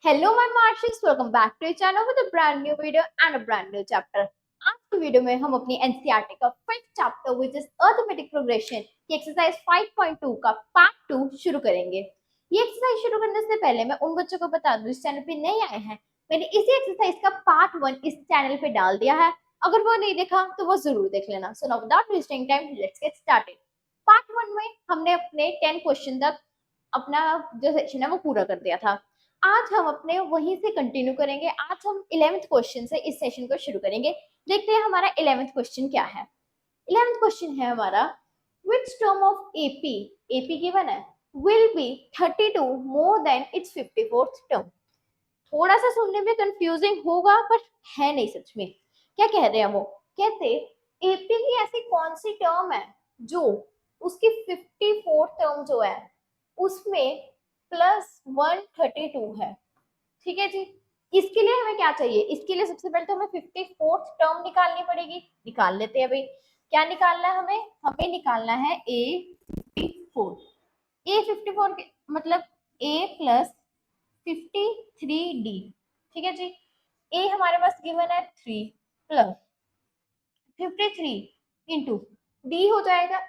Hello my Martians, welcome back to your channel with a brand new video and a brand new chapter. आज की video में हम अपनी NCERT का fifth chapter which is arithmetic progression की exercise 5.2 का part 2 शुरू करेंगे। ये एक्सरसाइज शुरू करने से पहले मैं उन बच्चों को बता दूं इस चैनल पे नए आए हैं, मैंने इसी एक्सरसाइज का पार्ट 1 इस चैनल पे डाल दिया है। अगर वो नहीं देखा तो वो जरूर देख लेना। So now without wasting time let's get started. Part 1 में हमने अपने 10 क्वेश्चन तक अपना जो सेक्शन है वो पूरा कर दिया था। आज हम अपने वहीं से कंटिन्यू करेंगे। आज हम 11th क्वेश्चन से इस सेशन को शुरू करेंगे। देखते हैं हमारा 11th क्वेश्चन क्या है। 11th क्वेश्चन है हमारा which term of AP given है will be 32 more than its 54th term। थोड़ा सा सुनने में कंफ्यूजिंग होगा पर है नहीं सच में। क्या कह रहे हैं वो? कहते एपी की ऐसी कौन सी टर्म है जो उसकी 54th टर्म जो है उसमें +132 है। ठीक है जी। इसके लिए हमें क्या चाहिए? इसके लिए सबसे पहले तो हमें 54th टर्म निकालनी पड़ेगी। निकाल लेते हैं भाई। क्या निकालना है हमें? हमें निकालना है A54। A54 मतलब A प्लस 53D। ठीक है जी। A हमारे पास गिवन है 3 प्लस 53 इंटू डी हो जाएगा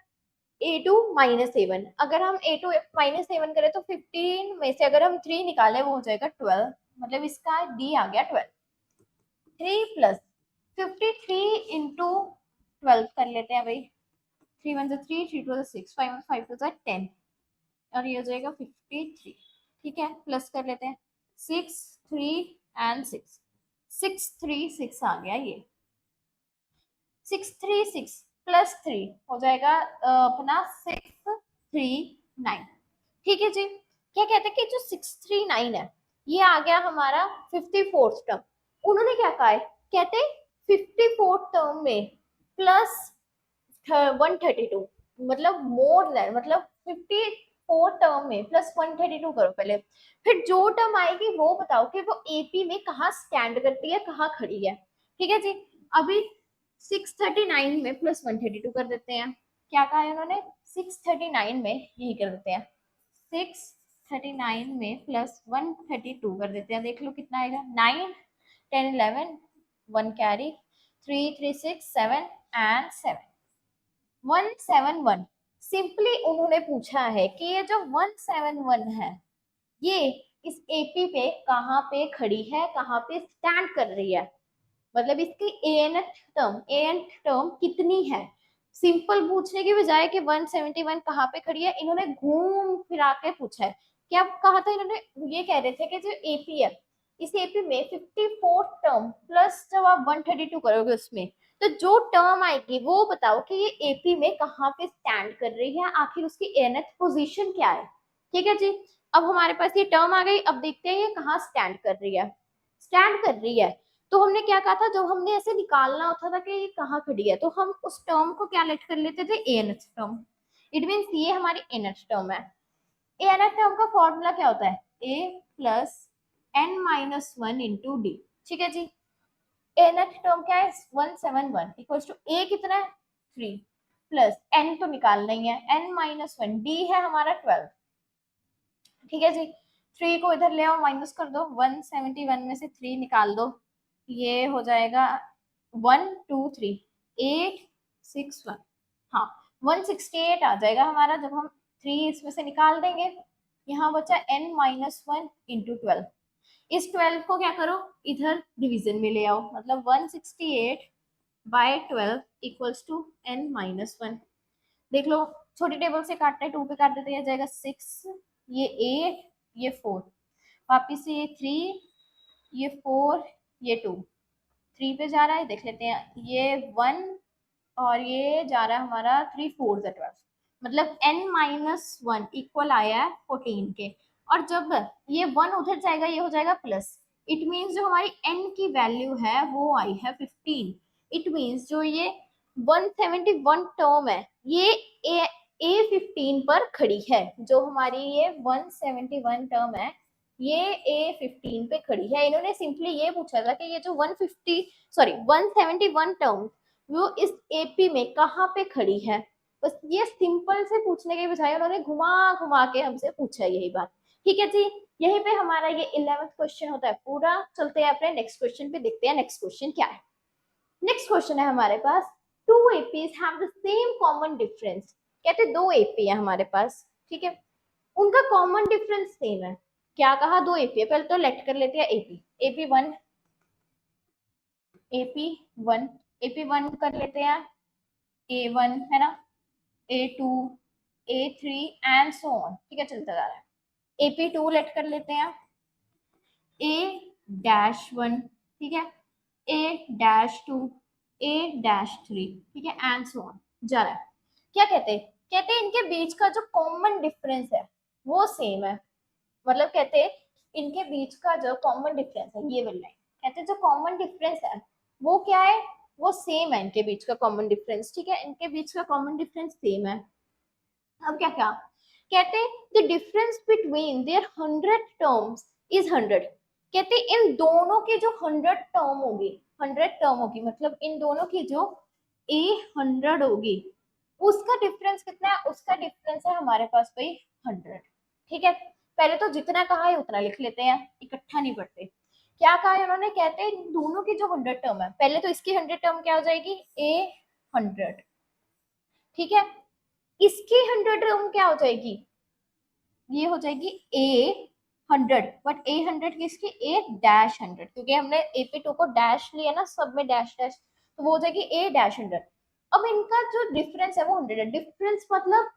A2 -7। अगर हम A2 -7 करें तो 15 में से अगर हम 3 निकालें वो हो जाएगा 12। मतलब इसका D आ गया 12। 3 प्लस 53 इंटू 12 कर लेते हैं भाई। 3 1 3 3 2 6 5 5 2 10 और ये हो जाएगा 53। ठीक है, प्लस कर लेते हैं 6 3 एंड 6 6 3 6 आ गया। ये 6 3 6 प्लस 3 हो जाएगा अपना 6 3 9। ठीक है जी। क्या कहते हैं कि जो 639 है ये आ गया हमारा 54th टर्म। उन्होंने क्या कहा है? कहते 54th टर्म में प्लस 132 मतलब मोर देन मतलब 54 टर्म में प्लस 132 करो पहले। फिर जो टर्म आएगी वो बताओ कि वो एपी में कहाँ स्टैंड करती है, कहाँ खड़ी है। ठीक है जी। अभी 639 में प्लस 132 कर देते हैं। क्या कहा है उन्होंने? 639 में यही कर देते हैं। 639 में प्लस 132 कर देते हैं। देख लो कितना आएगा। 9 10 11 1 कैरी 3 3 6 7 एंड 7 171। सिंपली उन्होंने पूछा है कि ये जो 171 है ये इस एपी पे कहाँ पे खड़ी है, कहाँ पे स्टैंड कर रही है। मतलब इसकी एन टर्म कितनी है। सिंपल पूछने की बजाय कि 171 कहाँ पे खड़ी है, इन्होंने घूम फिरा के पूछा है। क्या कहा था इन्होंने? ये कह रहे थे कि जो एपी है इस एपी में 54th टर्म प्लस जब आप 132 करोगे उसमें तो जो टर्म आएगी वो बताओ कि ये एपी में कहाँ पे स्टैंड कर रही है, आखिर उसकी एनथ पोजीशन क्या है। ठीक है जी। अब हमारे पास ये टर्म आ गई। अब देखते हैं ये कहाँ स्टैंड कर रही है। स्टैंड कर रही है तो हमने क्या कहा था, जब हमने ऐसे निकालना होता था कि ये कहाँ खड़ी है तो हम उस टर्म को क्या लेट कर लेते थे? Nth term. इट मीन्स ये हमारी एनथ टर्म है। एनथ टर्म का फॉर्मूला क्या होता है? A plus N minus one into D. ठीक है जी। एनथ टर्म क्या है? 171 इक्वल्स टू ए कितना है? 3 प्लस एन तो निकालना ही है, एन माइनस वन, डी है हमारा 12। ठीक है जी। 3 को इधर ले आओ, माइनस कर दो। 171 में से 3 निकाल दो, ये हो जाएगा 1 2 3 8 6 1। हाँ 168 आ जाएगा हमारा जब हम 3 इसमें से निकाल देंगे। यहाँ बचा n माइनस वन इंटू 12। इस 12 को क्या करो, इधर डिवीजन में ले आओ। मतलब 168 by 12 equals to n minus one. देख लो छोटी टेबल से काटना है, 2 पे काट देते हैं, जाएगा 6, ये 8, ये 4, वापिस से ये 3, ये 4, ये 2, 3 पे जा रहा है। देख लेते हैं ये 1 और ये जा रहा है हमारा 3 4 12। मतलब n माइनस वन इक्वल आया है 14 के। और जब ये 1 उधर जाएगा ये हो जाएगा प्लस। इट मीन्स जो हमारी n की वैल्यू है वो आई है 15। इट मीन्स जो ये 171 टर्म है ये A15 पर खड़ी है। जो हमारी ये 171 टर्म है ये A15 पे खड़ी है। इन्होंने सिंपली ये पूछा था कि ये जो 171 टर्म वो इस एपी में कहाँ पे खड़ी है। बस ये सिंपल से पूछने के बजाय उन्होंने घुमा घुमा के हमसे पूछा यही बात। ठीक है जी। यहीं पे हमारा ये 11th क्वेश्चन होता है पूरा। चलते हैं अपने नेक्स्ट क्वेश्चन पे, देखते हैं नेक्स्ट क्वेश्चन क्या है। नेक्स्ट क्वेश्चन है हमारे पास, two APs have the same common difference. कहते हैं दो एपी है हमारे पास, ठीक है, उनका कॉमन डिफरेंस सेम है। क्या कहा, दो एपी है। पहले तो लेट कर लेते हैं AP, AP one, AP one, AP one कर लेते हैं, ए वन है ना, A two, A three and so on, ठीक है, चलता जा रहा है। एपी टू लेट कर लेते हैं, ए डैश वन, ठीक है, A dash two, A dash three, ठीक है, एंड सो ऑन जा रहा है। क्या कहते हैं, कहते हैं इनके बीच का जो कॉमन डिफरेंस है वो सेम है। मतलब कहते हैं इनके बीच का जो कॉमन डिफरेंस है, ये वाली लाइन, कहते हैं जो कॉमन डिफरेंस है वो क्या है, वो सेम है इनके बीच का कॉमन डिफरेंस, ठीक है, इनके बीच का कॉमन डिफरेंस सेम है। अब क्या क्या कहते हैं, the difference between their 100 terms is 100। कहते हैं इन दोनों की जो 100 टर्म होगी, 100 टर्म होगी, मतलब इन दोनों की जो ए 100 होगी, उसका डिफरेंस कितना है, उसका डिफरेंस है हमारे पास भाई 100, ठीक है। पहले तो जितना कहा है उतना लिख लेते हैं, इकट्ठा नहीं पढ़ते। क्या कहा है उन्होंने, कहते हैं इन दोनों की जो 100 टर्म है, पहले तो इसकी 100 टर्म क्या हो जाएगी, ए 100, ठीक है, इसकी 100 टर्म क्या हो जाएगी, ये हो जाएगी ए 100, बट ए 100 किसकी, ए डैश 100, क्योंकि हमने एपी टू को डैश लिया ना, सब में डैश डैश, तो वो हो जाएगी ए डैश 100। अब इनका जो डिफरेंस है वो 100 है। डिफरेंस मतलब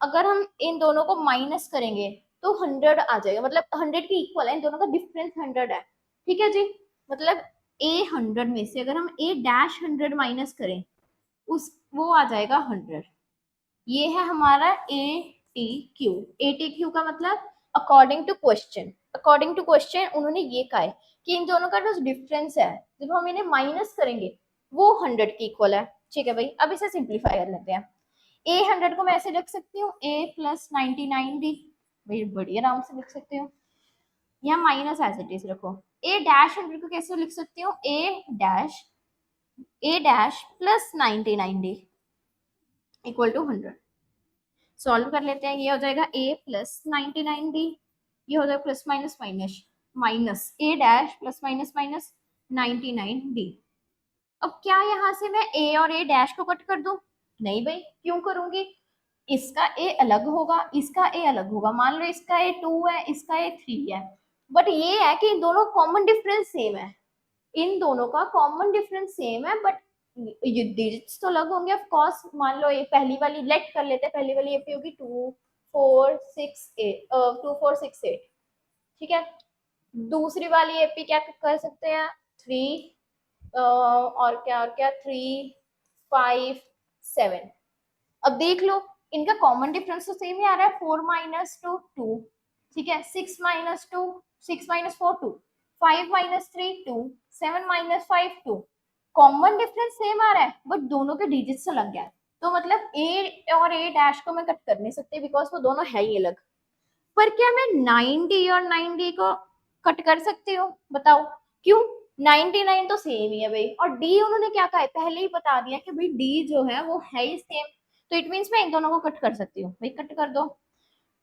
अगर हम इन दोनों को माइनस करेंगे तो 100 आ जाएगा, मतलब 100 के इक्वल है, इन दोनों का डिफरेंस 100 है, ठीक है जी। मतलब ए 100 में से अगर हम ए डैश 100 माइनस करें, उस वो आ जाएगा 100। ये है हमारा A T Q. A T Q का मतलब according to question, according to question उन्होंने ये कहा है कि इन दोनों का जो डिफरेंस है जब हम इन्हें माइनस करेंगे वो 100 के इक्वल है, ठीक है भाई। अब इसे सिंप्लीफाई कर लेते हैं। ए 100 को मैं ऐसे लिख सकती हूँ, ए प्लस 99 डी, भाई बड़ी आराम से लिख सकती हूँ। यहाँ माइनस एज इट इज रखो। ए डैश 100 को कैसे लिख सकती हूँ, A dash plus 99 D equal to 100। Solve कर लेते हैं, ये हो जाएगा a प्लस 99d, ये हो जाएगा plus minus minus minus a dash plus minus minus 99d। अब क्या यहाँ से मैं a और a डैश को कट कर दूं, नहीं भाई, क्यों करूंगी, इसका a अलग होगा, इसका a अलग होगा। मान लो इसका a 2 है, इसका a 3 है, बट ये है कि इन दोनों कॉमन डिफरेंस सेम है, इन दोनों का कॉमन डिफरेंस सेम है, बट ये डिजिट्स तो अलग होंगे ऑफ कोर्स। मान लो ये पहली वाली लेट कर लेते हैं, पहली वाली ये होगी 2468, ठीक है। दूसरी वाली एपी क्या कर सकते हैं, 3 और क्या 357। अब देख लो इनका कॉमन डिफरेंस तो सेम ही आ रहा है, 4 माइनस 2 2, ठीक है, 6 minus 2 6 minus 4 2, 5 minus 3 2, 7 minus 5 2। Common difference same आ रहा है बट दोनों के डिजिट्स अलग है, तो मतलब ए और ए डैश को मैं कट कर नहीं सकती बिकॉज वो दोनों है ही अलग। पर क्या मैं 9d और 9d को कट कर सकती हूँ, बताओ क्यों, 99 तो सेम ही है भाई, और डी उन्होंने क्या कहा है पहले ही बता दिया कि भाई डी जो है वो है ही सेम, तो इट मीन्स मैं इन दोनों को कट कर सकती हूँ, भाई कट कर दो।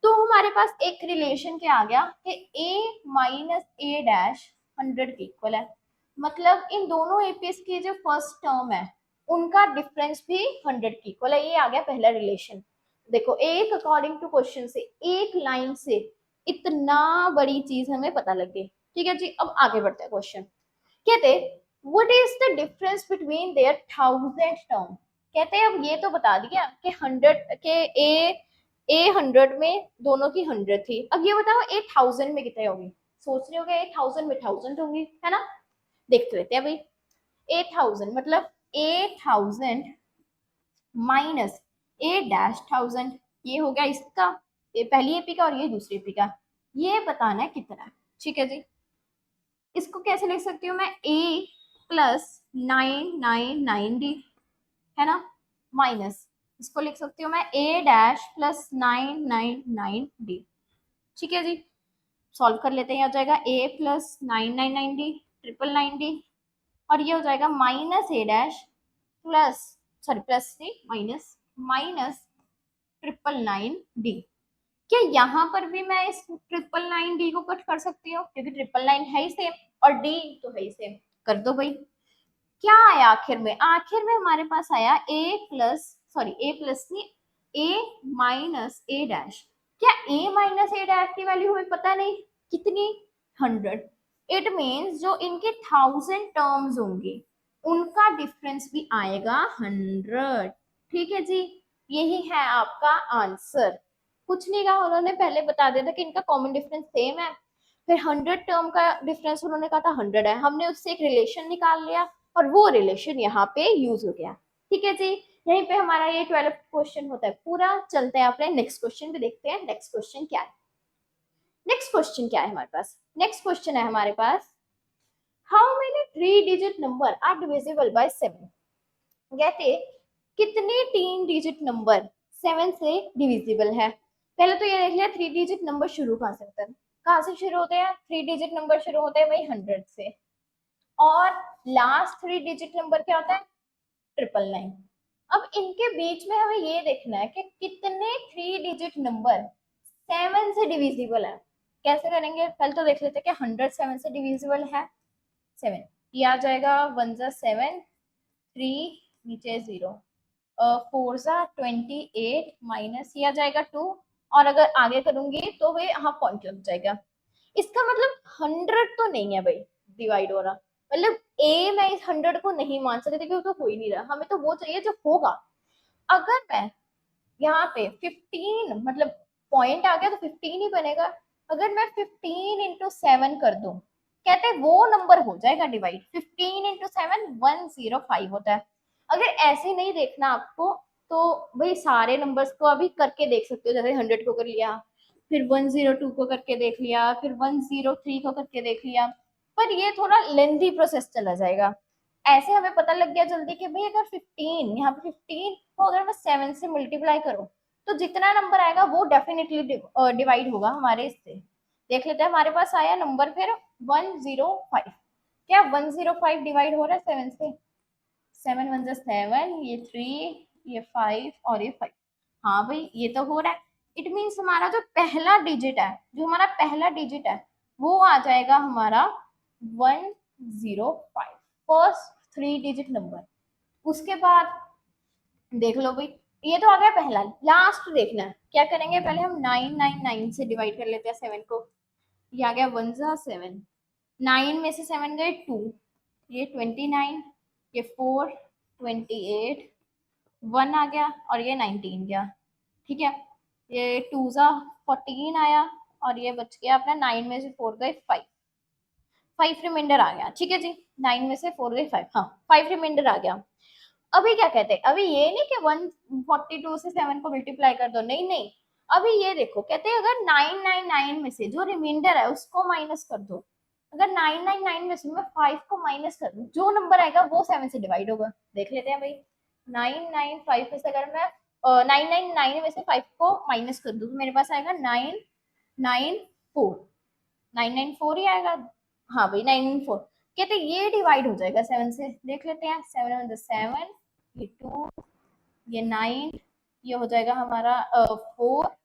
तो हमारे पास एक रिलेशन क्या आ गया कि a माइनस ए डैश 100 के इक्वल है। मतलब इन दोनों एपीएस की जो फर्स्ट टर्म है उनका डिफरेंस भी 100 के इक्वल है, ये आ गया पहला रिलेशन। देखो एक अकॉर्डिंग टू क्वेश्चन से, एक लाइन से इतना बड़ी चीज हमें पता लग गई, ठीक है जी। अब आगे बढ़ते हैं क्वेश्चन। कहते what is the difference between their 1000 term. कहते हैं अब ये तो बता दिया कि 100 के ए 100 में दोनों की 100 थी, अब ये बताओ ए 1000 में कितने होगी। सोच रहे हो ए 1000 में 1000 होंगी, है ना, देखते रहते हैं भाई। ए 1000 मतलब ए 1000 माइनस ए डैश 1000, ये हो गया इसका, ये पहली एपी का और ये दूसरी एपी का, ये बताना है कितना है, ठीक है जी। इसको कैसे लिख सकती हूँ मैं, a प्लस 999d, है ना, माइनस इसको लिख सकती हूँ मैं a डैश प्लस 999d, ठीक है जी। सॉल्व कर लेते हैं, हो जाएगा a प्लस 999d 999d, और ये हो जाएगा माइनस ए डैश प्लस, सॉरी प्लस नहीं माइनस, माइनस 999d, क्या यहाँ पर भी मैं इस 999D को कट कर सकती हूँ, क्योंकि 999 है ही सेम और D तो है ही सेम। कर दो भाई। क्या आया आखिर में? आखिर में हमारे पास आया a plus, sorry a plus नहीं, a माइनस a डैश। क्या a माइनस a डैश की वैल्यू हमें पता नहीं कितनी? 100। इट मीन्स जो इनके 1000 टर्म्स होंगे उनका डिफरेंस भी आएगा 100। ठीक है जी, यही है आपका आंसर। कुछ नहीं कहा उन्होंने, पहले बता दिया था कि इनका कॉमन डिफरेंस सेम है, फिर 100 टर्म का डिफरेंस उन्होंने कहा था 100 है, हमने उससे एक रिलेशन निकाल लिया और वो रिलेशन यहाँ पे यूज हो गया। ठीक है जी, यहीं पे हमारा ये 12th क्वेश्चन होता है पूरा। चलते हैं अपने नेक्स्ट क्वेश्चन पे, देखते हैं नेक्स्ट क्वेश्चन क्या है। नेक्स्ट क्वेश्चन क्या है हमारे पास? नेक्स्ट क्वेश्चन है हमारे पास, how many 3 digit number are divisible by 7? कहते कितने 3 डिजिट नंबर 7 से डिविजिबल है? पहले तो ये देख लिया 3 डिजिट नंबर शुरू कहाँ से होते हैं। कहाँ से शुरू होते हैं 3 डिजिट नंबर? शुरू होते हैं भाई 100 से। और लास्ट 3 डिजिट नंबर क्या होता है? 999। अब इनके बीच में हमें ये देखना है कि कितने 3 डिजिट नंबर 7 से डिविजिबल है। कैसे करेंगे? पहले तो देख लेते हैं कि 100 7 से डिविजिबल है। 7 ये आ जाएगा, 1 जा 7, 3 नीचे 0, 4 जा 28 माइनस ये आ जाएगा 2, और अगर आगे करूंगी तो भाई यहाँ पॉइंट लग जाएगा। इसका मतलब 100 तो नहीं है भाई डिवाइड हो रहा, मतलब ए मैं इस 100 को नहीं मान सकती क्योंकि तो हो ही नहीं रहा, हमें तो वो चाहिए जो होगा। अगर मैं यहाँ पे 15, मतलब पॉइंट आ गया तो 15 ही बनेगा। अगर मैं 15 इंटू 7 कर दूं, कहते हैं वो नंबर हो जाएगा डिवाइड। 15 इंटू 7 105 होता है। अगर ऐसे नहीं देखना आपको तो भाई सारे नंबर्स को अभी करके देख सकते हो, जैसे 100 को कर लिया, फिर 102 को करके देख लिया, फिर 103 को करके देख लिया, पर ये थोड़ा लेंथी प्रोसेस चला जाएगा। ऐसे हमें पता लग गया जल्दी कि भाई अगर 15, यहाँ पे 15 को अगर मैं 7 से मल्टीप्लाई करूं तो जितना नंबर आएगा वो डेफिनेटली डिवाइड होगा हमारे इससे। देख लेते हैं हमारे पास आया नंबर फिर 105। क्या 105 डिवाइड हो रहा है 7 से? 7 1 7, ये 3, ये 5 और ये 5। हाँ भाई ये तो हो रहा है। इट मीन्स हमारा जो पहला डिजिट है, जो हमारा पहला डिजिट है वो आ जाएगा हमारा 105, फर्स्ट 3 डिजिट नंबर। उसके बाद देख लो भाई, ये तो आ गया पहला। लास्ट देखना है क्या करेंगे, पहले हम 999 से डिवाइड कर लेते हैं 7 को। ये आ गया 1 जा 7, 9 में से 7 गए 2, ये 29, ये 4 28, 1 आ गया और ये 19 गया। ठीक है, ये 2 जा 14 आया और ये बच गया अपना 9 में से 4 गए 5, 5 रिमाइंडर आ गया। ठीक है जी, 9 में से 4 गए 5, हाँ 5 रिमाइंडर आ गया। अभी क्या कहते हैं, अभी ये नहीं कि 142 से 7 को मल्टीप्लाई कर दो, नहीं नहीं, अभी ये देखो कहते हैं अगर 999 में से जो रिमाइंडर है उसको माइनस कर दो। अगर 999 में से मैं 5 को माइनस कर दूं, जो नंबर आएगा वो 7 से डिवाइड होगा। देख लेते हैं भाई, 995 में से अगर मैं 999 में से 5 को माइनस कर दूं तो मेरे पास आएगा 994, 994 ही आएगा। हाँ भाई 994, कहते ये डिवाइड हो जाएगा 7 से। देख लेते हैं, 7 1 7, ये 2, ये 9, ये हो जाएगा हमारा 4,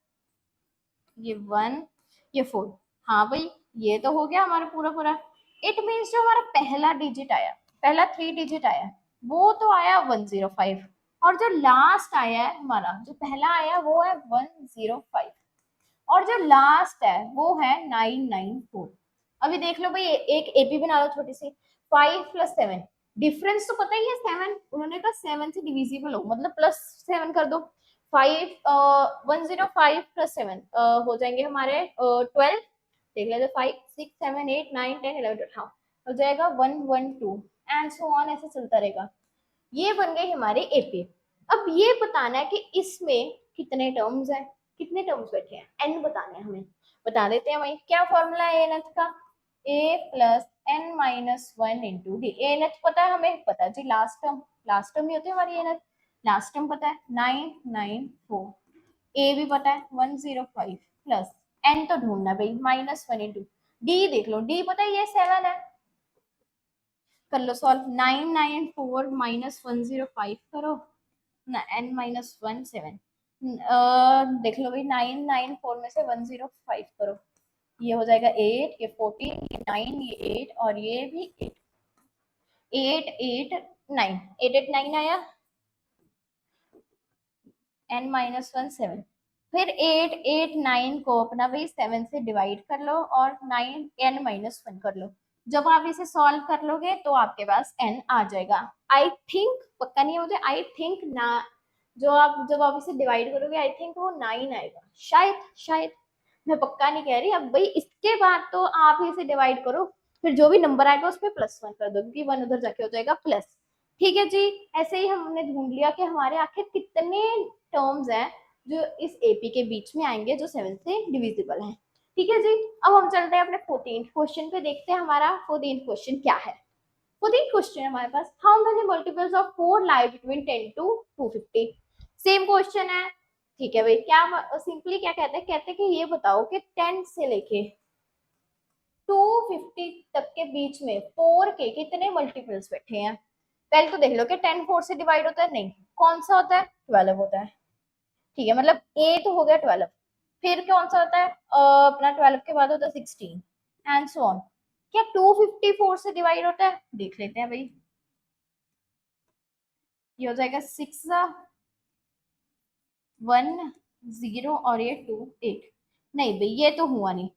ये 1, ये 4। हाँ भाई ये तो हो गया हमारा पूरा पूरा। इट मीन्स जो हमारा पहला डिजिट आया, पहला 3 डिजिट आया, वो तो आया 105, और जो लास्ट आया है हमारा, जो पहला आया वो है 105, और जो लास्ट है वो है 994। अभी देख लो भाई, एक एपी बना लो छोटी सी। 5 प्लस 7, डिफरेंस तो पता ही है 7, उन्होंने कहा 7 से डिविजिबल हो मतलब प्लस 7 कर दो। 5 105 प्लस 7 हो जाएंगे हमारे 12। देख लेते 5 6 7 8 9 10 11 12, हाँ हो जाएगा 112 एंड सो ऑन, ऐसे चलता रहेगा। ये बन गई हमारी एपी। अब ये बताना है कि इसमें कितने टर्म्स हैं, कितने टर्म्स बैठे हैं, एन बताना है हमें। बता देते हैं भाई, क्या फॉर्मूला है एन का? A plus N minus 1 into D. N पता है हमें, पता है जी, लास्ट टर्म ही होती है हमारी एन। लास्ट टर्म पता है 994, ए भी पता है 105 प्लस एन तो ढूंढना भाई -1 इंटू डी। देख लो डी पता है ये 7 है, कर लो सॉल्व। 994 -105 करो ना, n -1 7, देख लो भाई, 994 में से 105 करो, ये हो जाएगा 8, ये 14, ये 9, ये 8 और ये भी 8, 8 8 9, 8 8 9 आया, n माइनस वन 7, फिर 8 8 9 को अपना भाई 7 से डिवाइड कर लो और 9 n माइनस वन कर लो। जब आप इसे सॉल्व कर लोगे तो आपके पास n आ जाएगा। आई थिंक, पक्का नहीं है मुझे, आई थिंक ना, जो आप जब आप इसे डिवाइड करोगे आई थिंक वो 9 आएगा, शायद शायद, मैं पक्का नहीं कह रही। अब भाई इसके बाद तो आप इसे डिवाइड करो, फिर जो भी नंबर आएगा उसमें +1 कर दो, क्योंकि 1 उधर जाके हो जाएगा प्लस। ठीक है जी, ऐसे ही हमने ढूंढ लिया कि हमारे आखिर कितने टर्म्स हैं जो इस एपी के बीच में आएंगे जो 7 से डिविजिबल हैं। ठीक है जी, अब हम चलते हैं अपने 14th क्वेश्चन पे, देखते हैं हमारा 14th क्वेश्चन क्या है। 14th क्वेश्चन है हमारे पास, how many multiples of 4 lie between 10 to 250। Same question है। ठीक है भाई, क्या सिंपली क्या कहते हैं, कहते हैं कि ये बताओ कि 10 से लेके 250 तक के बीच में 4 के कितने मल्टीपल्स बैठे हैं। पहले तो देख लो कि 10 4 से डिवाइड होता है, नहीं, कौन सा होता है, 12 होता है। ठीक है, मतलब ए तो हो गया 12, फिर कौन सा होता है, अपना 12 के बाद होता है 16 एंड सो ऑन। क्या 254 से डिवाइड होता है, देख लेते हैं भाई। ये हो जाएगा 6 1 0 और ये 2 8, नहीं भाई ये तो हुआ नहीं।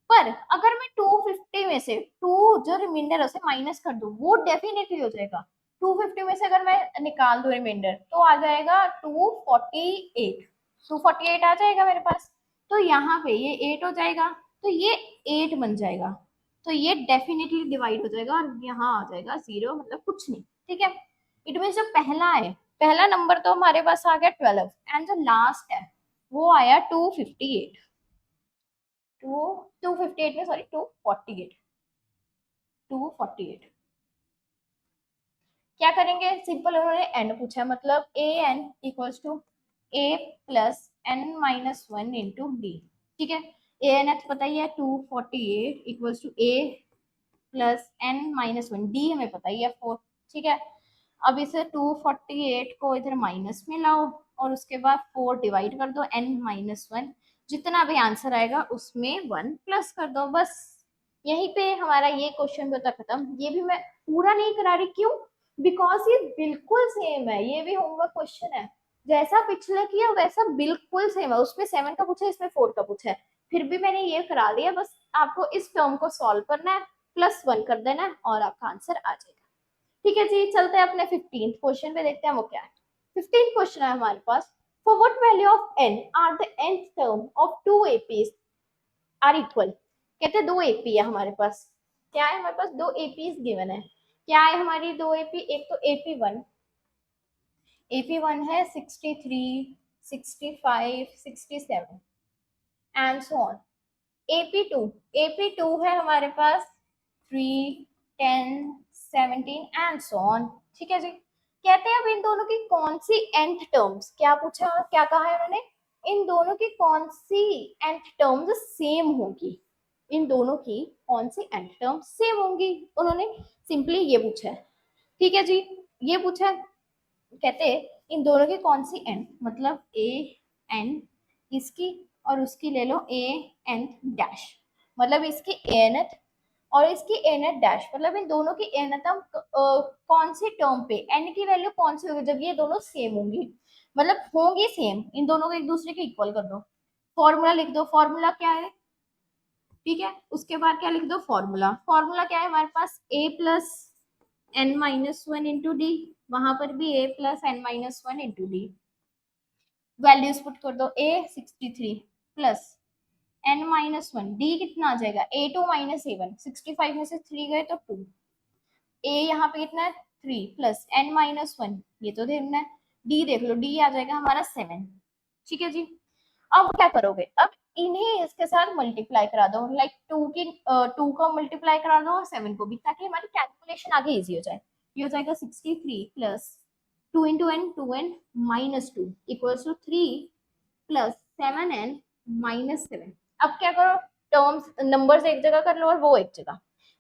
पर अगर मैं 250 में से 2 जो रिमाइंडर है उसे माइनस कर दूं, वो डेफिनेटली हो जाएगा। 250 में से अगर मैं निकाल दूं रिमाइंडर तो आ जाएगा 248, 248 आ जाएगा मेरे पास। तो यहाँ पे ये 8 हो जाएगा, तो ये 8 बन जाएगा, तो ये डेफिनेटली डिवाइड हो जाएगा और यहाँ आ जाएगा 0, मतलब कुछ नहीं। ठीक है, इट मीन जो पहला है, पहला नंबर तो हमारे पास आ गया 12 एंड जो लास्ट है वो आया 258, 258 में सॉरी 248, 248। क्या करेंगे, सिंपल, उन्होंने एन पूछा है, मतलब A N equals to A plus N minus one into D. ठीक है, ए एन एच पता ही है 248 equals to A plus N minus one, D हमें पता ही है 4। ठीक है, अब इसे 248 को इधर माइनस में लाओ और उसके बाद 4 डिवाइड कर दो n माइनस वन, जितना भी आंसर आएगा उसमें 1 प्लस कर दो, बस यहीं पे हमारा ये क्वेश्चन होता खत्म। ये भी मैं पूरा नहीं करा रही, क्यों, बिकॉज ये बिल्कुल सेम है, ये भी होमवर्क क्वेश्चन है, जैसा पिछले किया वैसा बिल्कुल सेम है, उसमें 7 का पूछा है, इसमें 4 का पूछा है, फिर भी मैंने ये करा दिया। बस आपको इस टर्म को सॉल्व करना है, +1 कर देना है और आपका आंसर आ जाएगा। ठीक है जी, चलते हैं अपने 15th क्वेश्चन पे, देखते हैं वो क्या है। 15th क्वेश्चन है हमारे पास, for what value of n are the nth term of two APs are equal. कहते हैं दो एपी है हमारे पास, क्या है हमारे पास, दो एपीज गिवन है। क्या है हमारी दो एपी, एक तो एपी 1, एपी 1 है 63 65 67 and so on. AP 2, AP 2 है हमारे पास 3 10 17 एंड सो ऑन। ठीक है जी, कहते हैं अब इन दोनों की कौन सी nth टर्म्स, क्या पूछा, क्या कहा है उन्होंने, इन दोनों की कौन सी nth टर्म्स सेम होगी, इन दोनों की कौन सी nth टर्म्स सेम होंगी, उन्होंने सिंपली ये पूछा है। ठीक है जी, ये पूछा है, कहते हैं इन दोनों की कौन सी n, मतलब ए एन, इसकी और उसकी ले लो ए एन डैश, मतलब इसकी एनथ और इसकी एनथ डैश, मतलब इन दोनों की एनथम कौन सी टर्म पे एन की वैल्यू कौन सी होगी जब ये दोनों सेम होंगी, मतलब होंगी सेम, इन दोनों को एक दूसरे के इक्वल कर दो। फॉर्मूला लिख दो, फॉर्मूला क्या है, ठीक है, उसके बाद क्या लिख दो, फॉर्मूला, फॉर्मूला क्या है हमारे पास, A plus N minus one into D, वहां पर भी A plus N minus one into D, values put कर दो, A 63 plus N minus one, D कितना आ जाएगा, A2 माइनस A1, 65 में से 3 गए तो 2, ए यहाँ पे कितना है 3 प्लस एन माइनस वन, ये तो देखना है, डी देख लो, डी आ जाएगा हमारा 7। ठीक है जी, अब क्या करोगे, अब इन्हें इसके साथ मल्टीप्लाई करा दो, लाइक 2 को मल्टीप्लाई करा दो और 7 को भी, ताकि हमारी कैलकुलेशन आगे इजी हो जाए। ये हो जाएगा 63 plus 2 into n 2n minus 2 equals to 3 plus 7n minus 7। अब क्या करो, टर्म्स नंबर्स एक जगह कर लो और वो एक जगह,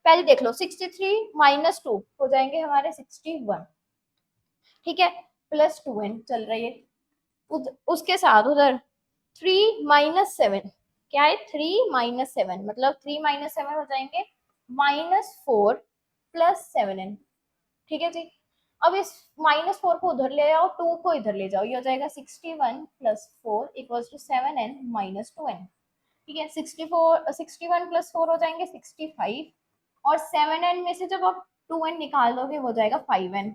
पहले देख लो 63 माइनस 2 हो जाएंगे हमारे 61, ठीक है, प्लस 2n चल रही है, उसके साथ उधर 3 माइनस 7, क्या है 3 माइनस 7, मतलब 3 माइनस 7 हो जाएंगे -4 प्लस 7n। ठीक है जी। अब इस -4 को उधर ले आओ, 2 को इधर ले जाओ, ये हो जाएगा 61 plus 4 equals to 7n minus 2n। ठीक है, 61 प्लस 4 हो जाएंगे 65, और 7n में से जब आप 2n निकाल दोगे वो हो जाएगा 5n,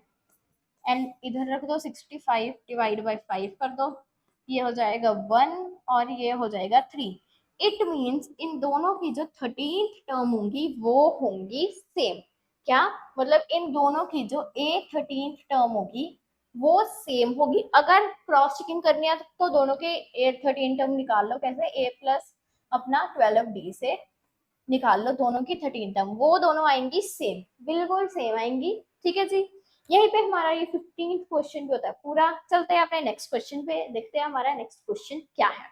एंड इधर रख दो 65 डिवाइड बाई 5 कर दो, ये हो जाएगा 1 और ये हो जाएगा 3। इट मीन्स इन दोनों की जो 13th टर्म होंगी वो होंगी सेम। क्या मतलब इन दोनों की जो A13th टर्म होगी वो सेम होगी। अगर क्रॉस चेकिंग करनी है तो दोनों के A13 टर्म निकाल लो, कैसे A प्लस अपना 12D से निकाल लो दोनों की 13 टर्म, वो दोनों आएंगी सेम, बिल्कुल सेम आएंगी। ठीक है जी, यहीं पे हमारा ये 15th क्वेश्चन भी होता है पूरा। चलते हैं अपने नेक्स्ट क्वेश्चन पे, देखते हैं हमारा नेक्स्ट क्वेश्चन क्या है।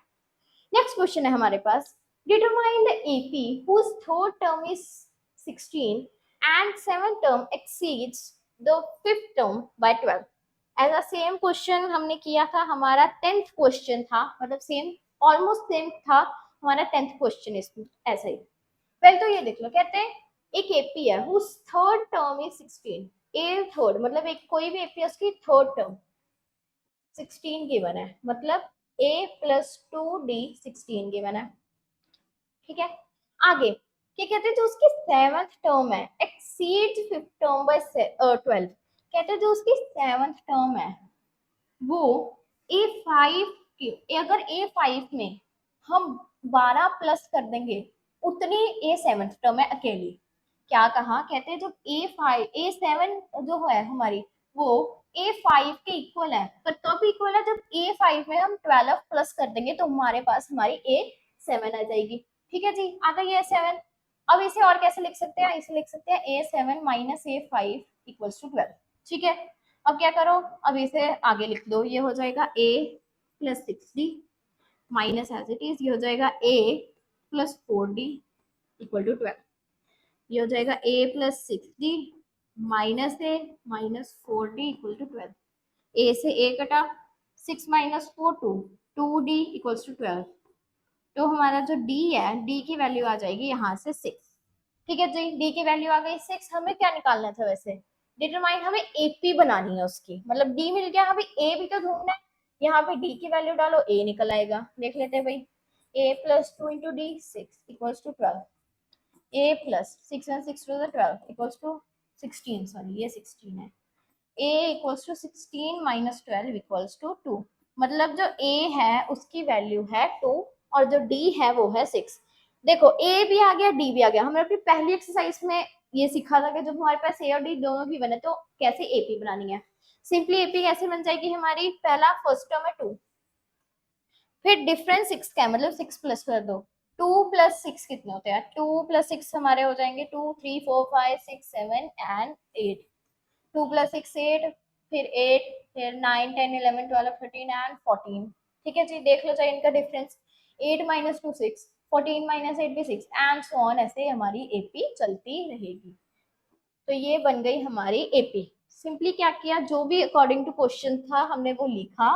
नेक्स्ट क्वेश्चन है हमारे पास, determine the AP whose third term is 16 and seventh term exceeds the fifth term by 12। ऐसा सेम क्वेश्चन हमने किया था, हमारा 10th क्वेश्चन था, मतलब सेम ऑलमोस्ट सेम था हमारा 10th क्वेश्चन। इसमें ऐसा ही पहले तो ये देख लो, कहते हैं एक एपी है whose third term is 16, a third मतलब एक कोई भी एपी है उसकी थर्ड टर्म 16 गिवन है, मतलब a प्लस 2d 16 गिवन है। ठीक है, आगे क्या कहते हैं, जो उसकी सेवंथ टर्म है एक्सीड फिफ्थ टर्म बाय 12। कहते हैं जो उसकी सेवंथ टर्म है वो A5 की, अगर A5 में हम 12 प्लस कर देंगे उतनी A7 टर्म है अकेली। क्या कहा, कहते हैं जब A5 A7 जो है हमारी वो A5 के इक्वल है, पर तब इक्वल है जब A5 में हम 12 प्लस कर देंगे तो हमारे पास हमारी A7 आ जाएगी। ठीक है जी, आ गई A7। अब इसे और कैसे लिख सकते हैं, इसे लिख सकते हैं A7 minus A5 equals to 12। ठीक है, अब क्या करो, अब इसे आगे लिख दो, ये हो जाएगा a plus 6d minus as it is, ये हो जाएगा a plus 4d equal to 12। ये हो जाएगा a plus 6d minus a minus 4d equal to 12। a से a कटा, 6 माइनस 4 2, 2d इक्वल्स टू 12। तो हमारा जो d है, d की वैल्यू आ जाएगी यहाँ से 6। ठीक है जी, d की वैल्यू आ गई 6। हमें क्या निकालना था वैसे, डिटरमाइन हमें एपी बनानी है उसकी, मतलब d मिल गया, हमें a भी तो ढूंढना है। यहाँ पे d की वैल्यू डालो, a निकल आएगा, देख लेते हैं भाई। a plus 2 into d 6 equals to 12, a plus 6 and 6 to 12 equals to 16, sorry ये 16 है। a equals to 16 minus 12 equals to 2, मतलब जो a है उसकी वैल्यू है 2 और जो d है वो है 6। देखो a भी आ गया d भी आ गया, हमने अपनी पहली एक्सरसाइज में ये सीखा था कि जब हमारे पास a और d दोनों की बने तो कैसे एपी बनानी है। सिंपली एपी कैसे बन जाएगी हमारी, पहला फर्स्ट टर्म है 2, फिर डिफरेंस 6 का है मतलब 6 प्लस कर दो, 2 प्लस 6 कितने होते हैं, 2 प्लस 6 हमारे हो जाएंगे 2 3 4 5 6 7 एंड 8। 2 प्लस 6 8, फिर 8, फिर 9 10 11 12 13 एंड 14। ठीक है जी, देख लो चाहे इनका डिफरेंस, 8 माइनस 2 6, 14 माइनस 8 भी 6 एंड सो ऑन, ऐसे हमारी एपी चलती रहेगी। तो ये बन गई हमारी एपी। सिंपली क्या किया, जो भी अकॉर्डिंग टू क्वेश्चन था हमने वो लिखा,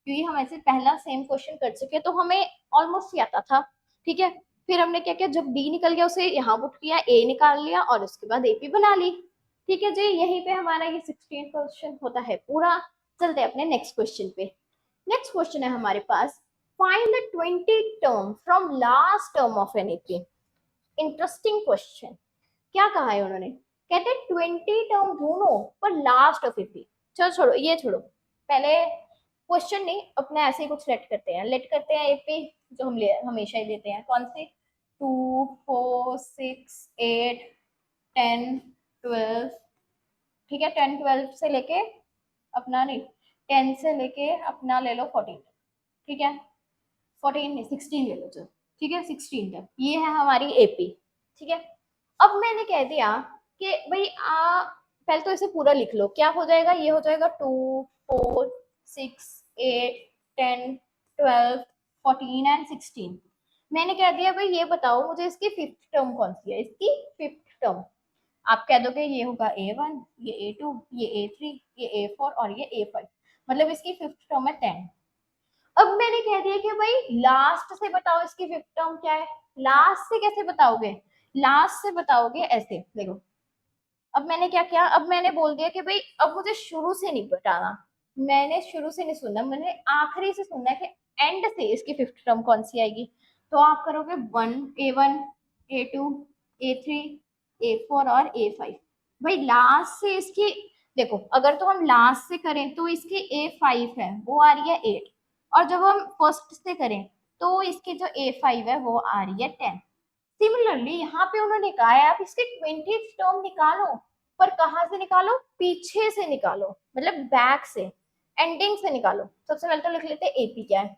क्योंकि हम ऐसे पहला सेम क्वेश्चन कर चुके तो हमें ऑलमोस्ट ही आता था। ठीक है, फिर हमने क्या किया, जब डी निकल गया उसे यहाँ पुट किया, ए निकाल लिया और उसके बाद एपी बना ली। ठीक है जी, यहीं पे हमारा ये 16 क्वेश्चन होता है पूरा। चलते हैं अपने नेक्स्ट क्वेश्चन पे। नेक्स्ट क्वेश्चन है हमारे पास, find the 20 term from last term of an AP. Interesting question. क्या कहा है उन्होंने, कहते हैं 20 टर्म ढूंढो पर लास्ट ऑफ एपी। चलो छोड़ो ये छोड़ो, पहले क्वेश्चन नहीं, अपने ऐसे ही कुछ लेट करते हैं, लेट करते हैं एपी जो हम हमेशा ही देते हैं, कौन से 2 4 6 8 10 12। ठीक है, 10 12 से लेके अपना नहीं, 10 से लेके अपना ले लो 14। ठीक है, 14 नहीं 16 ले लो चलो। ठीक है, 16 तक ये है हमारी एपी। ठीक है, अब मैंने कह दिया कि भाई पहले तो इसे पूरा लिख लो, क्या हो जाएगा, ये हो जाएगा 2 4 6 8 10 12 14 एंड 16। मैंने कह दिया भाई ये बताओ मुझे इसकी फिफ्थ टर्म कौन सी है, इसकी फिफ्थ टर्म। आप कह दोगे ये होगा A1, ये A2, ये A3, ये A4 और ये A5, मतलब इसकी फिफ्थ टर्म है 10। अब मैंने कह दिया कि भाई लास्ट से बताओ इसकी फिफ्थ टर्म क्या है। लास्ट से कैसे बताओगे, लास्ट से बताओगे ऐसे देखो। अब मैंने क्या किया, अब मैंने बोल दिया कि भाई अब मुझे शुरू से नहीं बताना, मैंने शुरू से नहीं सुनना, मैंने आखिरी से सुनना है कि एंड से इसकी फिफ्थ टर्म कौन सी आएगी। तो आप करोगे A1 A2 A3 A4 और A5। भाई लास्ट से इसकी देखो, अगर तो हम लास्ट से करें तो इसकी A5 है वो आ रही है 8, और जब हम फर्स्ट से करें तो इसकी जो A5 है वो आ रही है 10। सिमिलरली यहाँ पे उन्होंने कहा है आप इसके 20th टर्म निकालो, पर कहाँ से निकालो, पीछे से निकालो, मतलब बैक से, एंडिंग से निकालो। सबसे पहले तो लिख लेते हैं एपी क्या है।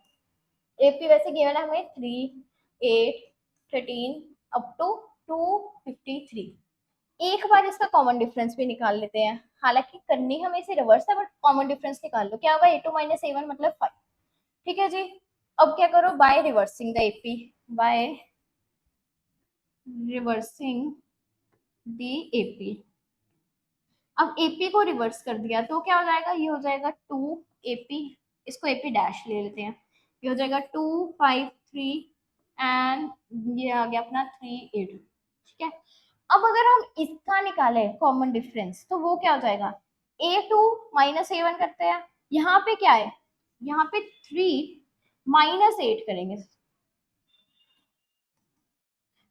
एपी वैसे गिवन है हमें 3 8 13 अप टू 253। एक बार इसका कॉमन डिफरेंस भी निकाल लेते हैं, हालांकि करनी हमें इसे रिवर्स है बट कॉमन डिफरेंस निकाल लो, क्या होगा A2 माइनस A1 मतलब 5। ठीक है जी। अब क्या करो, by reversing the AP, by reversing the AP. अब एपी को रिवर्स कर दिया तो क्या हो जाएगा, ये हो जाएगा 2 एपी, इसको एपी डैश ले लेते हैं, ये हो जाएगा 253 एंड ये आ गया अपना 38। ठीक है। अब अगर हम इसका निकाले कॉमन डिफरेंस तो वो क्या हो जाएगा, A2 माइनस A1 करते हैं, यहाँ पे क्या है, यहाँ पे 3 माइनस 8 करेंगे।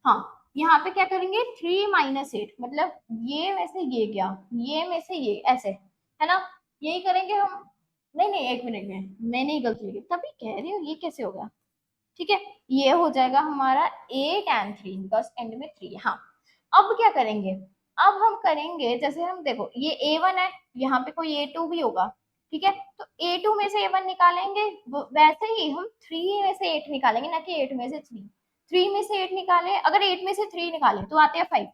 हाँ, यहाँ पे क्या करेंगे 3 - 8 मतलब ये में से ये गया, ये में से ये ऐसे, है ना, यही करेंगे हम। नहीं नहीं, एक मिनट में मैंने ही गलती लिखी, तभी कह रही हूँ ये कैसे होगा। ठीक है, ये हो जाएगा हमारा 8 and 3 बिकॉज एंड में 3। हाँ, अब क्या करेंगे, अब हम करेंगे जैसे हम देखो ये A1 है, यहाँ पे कोई A2 भी होगा। ठीक है, तो A2 में से A1 निकालेंगे, वैसे ही हम 3 में से 8 निकालेंगे, ना कि 8 में से 3। 3 में से 8 निकाले, अगर 8 में से 3 निकाले तो आते हैं 5,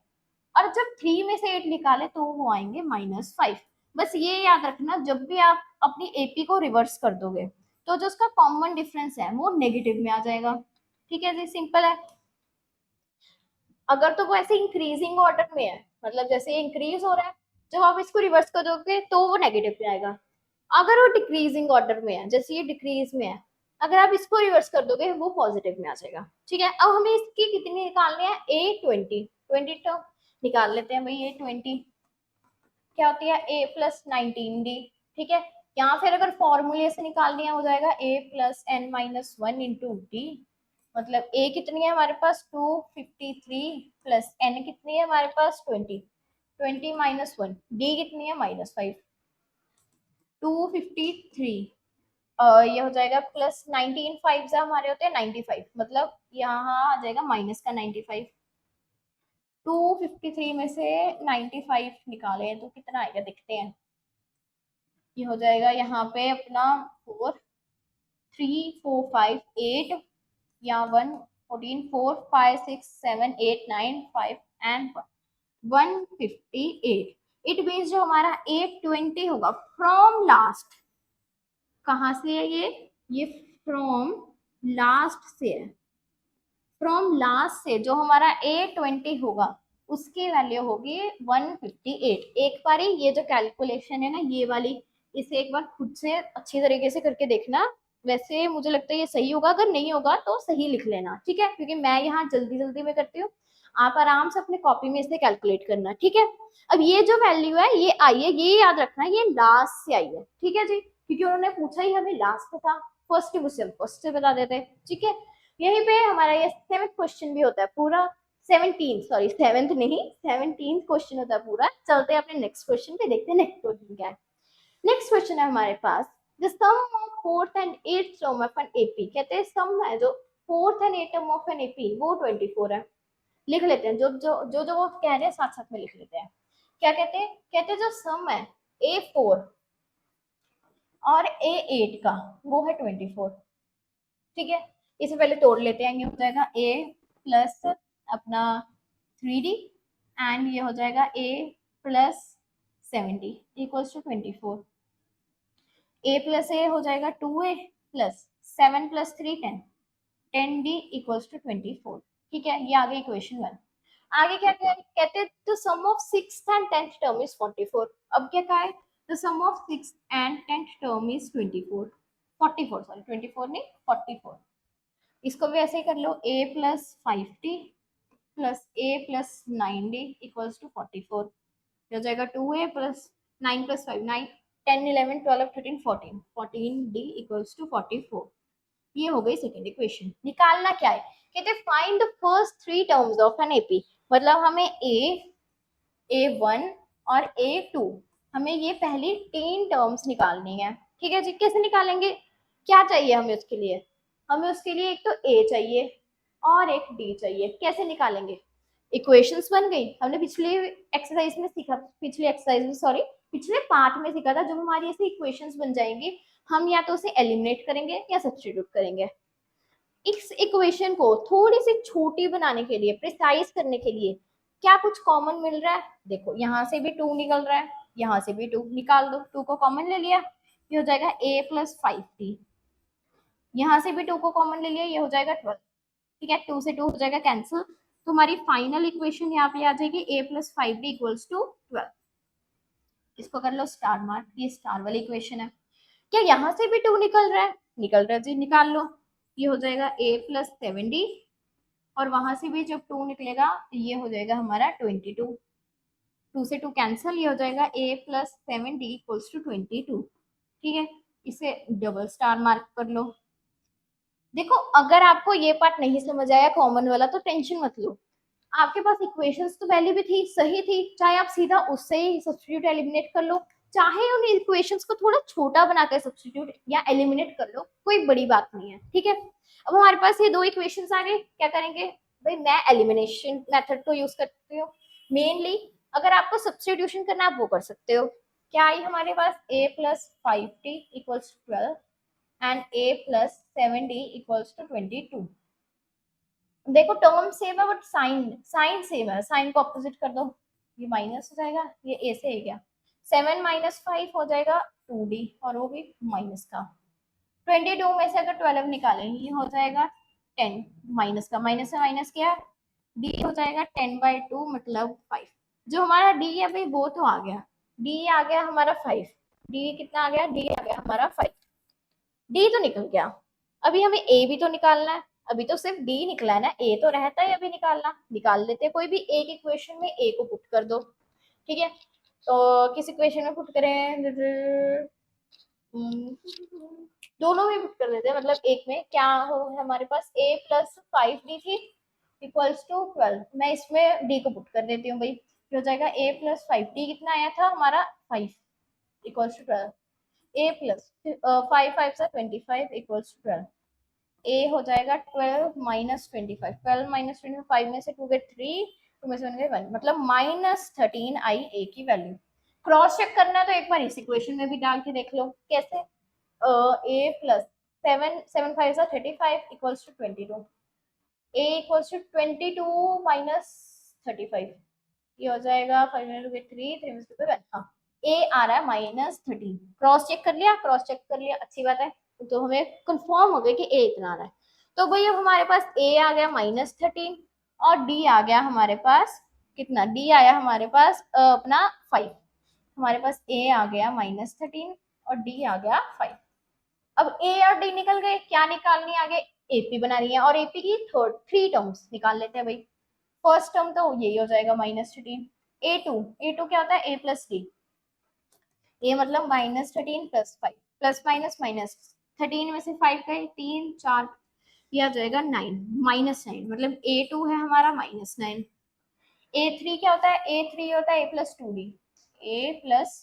और जब 3 में से 8 निकाले तो वो आएंगे -5। बस ये याद रखना, जब भी आप अपनी एपी को रिवर्स कर दोगे तो जो उसका कॉमन डिफरेंस है वो नेगेटिव में आ जाएगा। ठीक है जी, सिंपल है। अगर तो वो ऐसे इंक्रीजिंग ऑर्डर में है, मतलब जैसे इंक्रीज हो रहा है, जब आप इसको रिवर्स कर दोगे तो वो नेगेटिव में आएगा। अगर वो डिक्रीजिंग ऑर्डर में है, जैसे ये डिक्रीज में है, अगर आप इसको रिवर्स कर दोगे वो पॉजिटिव में आ जाएगा। ठीक है, अब हमें इसकी कितनी निकालनी है, A20 तो निकाल लेते हैं भाई। A20 क्या होती है, A+19D। ठीक है, यहाँ फिर अगर फॉर्मूले से निकालनी है हो जाएगा A+n-1 इंटू डी, मतलब A कितनी है हमारे पास 253 प्लस n कितनी है हमारे पास 20, 20 - 1, D कितनी है -5, 253। ये हो जाएगा प्लस 19 फाइव से हमारे होते हैं 95, मतलब यहाँ आ जाएगा माइनस का 95। 253 में से 95 निकाले तो कितना आएगा देखते हैं। ये हो जाएगा यहाँ पे अपना 4 3 4 5 8 या 1 14 4 5 6 7 8 9 5 एंड 158। इट मीन्स जो हमारा 820 होगा फ्रॉम लास्ट, कहाँ से है ये फ्रॉम लास्ट से है। फ्रॉम लास्ट से जो हमारा A20 होगा उसकी वैल्यू होगी 158। एक बार ये जो कैलकुलेशन है ना ये वाली, इसे एक बार खुद से अच्छी तरीके से करके देखना। वैसे मुझे लगता है ये सही होगा, अगर नहीं होगा तो सही लिख लेना। ठीक है, क्योंकि मैं यहाँ जल्दी जल्दी में करती हूँ, आप आराम से अपने कॉपी में इसे कैलकुलेट करना। ठीक है, अब ये जो वैल्यू है ये आई है, ये याद रखना ये लास्ट से आई है। ठीक है जी, क्योंकि उन्होंने पूछा ही हमें लास्ट था, फर्स्ट मुझसे फर्स्ट से बता देते। ठीक है, यहीं पे हमारा ये 7th क्वेश्चन भी होता है पूरा, 17 सॉरी 7th नहीं 17th क्वेश्चन होता है पूरा। चलते हैं अपने नेक्स्ट क्वेश्चन पे, देखते हैं नेक्स्ट क्वेश्चन क्या है। नेक्स्ट क्वेश्चन है हमारे पास, the sum of 4th and 8th term of an AP. कहते हैं सम है जो 4th and 8th term of an AP वो 24 है। लिख लेते हैं, जो वो कह रहे हैं साथ साथ में लिख लेते हैं। क्या कहते हैं, कहते हैं जो सम है A4 और A8 का वो है 24। ठीक है, इसे पहले तोड़ लेते हैं। ये हो जाएगा A प्लस अपना 3D एंड ये हो जाएगा A plus 70 equals to 24। A plus A हो जाएगा 2A plus 7 plus 3 10, 10D equals to 24। ठीक है, ये आ गई इक्वेशन 1। आगे क्या कहते हैं, the sum of 6th and 10th term is 44। अब क्या कहा है, the sum of 6th and 10th term is 24। 44, sorry 24 नहीं 44। इसको भी ऐसे ही कर लो, a plus 5t plus a plus 9d equals to 44। हो जाएगा 2a plus 9 plus 5 9 10 11 12 13 14 14d equals to 44। ये हो गई सेकेंड इक्वेशन। निकालना क्या है, कहते हैं find the first three terms of an AP. मतलब हमें a1 और a2, हमें ये पहली तीन टर्म्स निकालनी है। ठीक है जी, कैसे निकालेंगे, क्या चाहिए हमें उसके लिए, हमें उसके लिए एक तो a चाहिए और एक d चाहिए। कैसे निकालेंगे, इक्वेशंस बन गई, हमने पिछले एक्सरसाइज में सीखा, पिछले एक्सरसाइज में सॉरी पिछले पार्ट में सीखा था। जब हमारी ऐसे इक्वेशंस बन जाएंगी, हम या तो उसे एलिमिनेट करेंगे या सब्स्टिट्यूट करेंगे। इस इक्वेशन को थोड़ी सी छोटी बनाने के लिए, प्रिसाइज करने के लिए, क्या कुछ कॉमन मिल रहा है, देखो यहाँ से भी 2 निकल रहा है, यहाँ से भी 2 निकाल दो, 2 को कॉमन ले लिया, ये हो जाएगा a प्लस 5t। यहाँ से भी 2 को कॉमन ले लिया, ये हो जाएगा 12। ठीक है, 2 से 2 हो जाएगा कैंसिल, तो हमारी फाइनल इक्वेशन यहाँ पे आ जाएगी a plus 5d equals to 12। इसको कर लो स्टार मार्क, ये स्टार वाली इक्वेशन है। क्या यहाँ से भी 2 निकल रहा है, निकल रहा है जी, निकाल लो, ये हो जाएगा a प्लस 7d, और वहां से भी जब 2 निकलेगा ये हो जाएगा हमारा 22। 2 से 2 कैंसिल, ये हो जाएगा a plus 7d equals to 22। ठीक है, इसे डबल स्टार मार्क कर लो। देखो अगर आपको ये पार्ट नहीं समझ आया कॉमन वाला तो टेंशन मत लो, आपके पास इक्वेशंस तो पहले भी थी, सही थी, चाहे आप सीधा उससे ही सब्स्टिट्यूट एलिमिनेट कर लो, चाहे उन इक्वेशंस को थोड़ा छोटा बनाकर सब्स्टिट्यूट या एलिमिनेट कर लो, कोई बड़ी बात नहीं है। ठीक है, अब हमारे पास ये दो इक्वेशंस आ गए, क्या करेंगे भाई, मैं एलिमिनेशन मेथड को यूज करती हूँ मेनली। अगर आपको सब्स्टिट्यूशन करना आप वो कर सकते हो। क्या आई हमारे पास, a plus 5t equals 12 and a plus 7d equals to 22। देखो टर्म सेम है बट साइन साइन सेम है, साइन को अपोजिट कर दो, ये माइनस हो जाएगा, ये ए से है क्या, 7 माइनस 5 हो जाएगा 2d, और वो भी माइनस का। 22 में से अगर 12 निकालें, ये हो जाएगा 10, माइनस का, माइनस से माइनस किया, d हो जाएगा 10/2 मतलब 5। जो हमारा d है भाई वो तो आ गया, d आ गया हमारा 5, d कितना आ गया, d आ गया हमारा 5, d तो निकल गया। अभी हमें a भी तो निकालना है, अभी तो सिर्फ d निकला है ना, a तो रहता है अभी निकालना, निकाल लेते हैं। कोई भी एक इक्वेशन में a को पुट कर दो। ठीक है, तो किस इक्वेशन में पुट करें, दोनों में पुट कर देते हैं। मतलब एक में क्या हो हमारे पास, a प्लस 5d थी इक्वल्स टू 12, मैं इसमें d को पुट कर देती हूँ भाई, हो जाएगा a प्लस 5d कितना आया था हमारा 5 इक्वल्स टू 12, a प्लस 5 5 से 25 इक्वल्स टू 12, ए हो जाएगा 12 माइनस 25, 12 माइनस 25 में से 2 गए 3, 2 में से 1 गए 1, मतलब माइनस 13 आई ए की वैल्यू। क्रॉस चेक करना है तो एक बार इस इक्वेशन में भी डाल के देख लो कैसे, ए प्लस 7 7 5 से 35 equals to 22, a equals to 22 minus 35, ये हो जाएगा 5 में 3 3 में से 1, हाँ ए आ रहा है माइनस 13। क्रॉस चेक कर लिया, क्रॉस चेक कर लिया, अच्छी बात है, तो हमें कंफर्म हो गया कि ए इतना आ रहा है। तो भाई अब हमारे पास ए आ गया माइनस 13 और डी आ गया हमारे पास कितना, डी आया हमारे पास अपना 5, हमारे पास ए आ गया माइनस 13 और डी आ गया 5। अब ए और डी निकल गए, क्या निकालनी आगे, एपी बनानी है, और एपी की थ्री टर्म्स निकाल लेते हैं भाई। फर्स्ट टर्म तो यही हो जाएगा माइनस 13, ए टू क्या होता है, ए प्लस डी, ये मतलब minus 13 plus 5, plus minus minus, 13 में से 5 गए 3 4, ये आ जाएगा 9, माइनस 9, मतलब a2 है हमारा माइनस 9। a3 क्या होता है, a3 होता है a plus 2d, a plus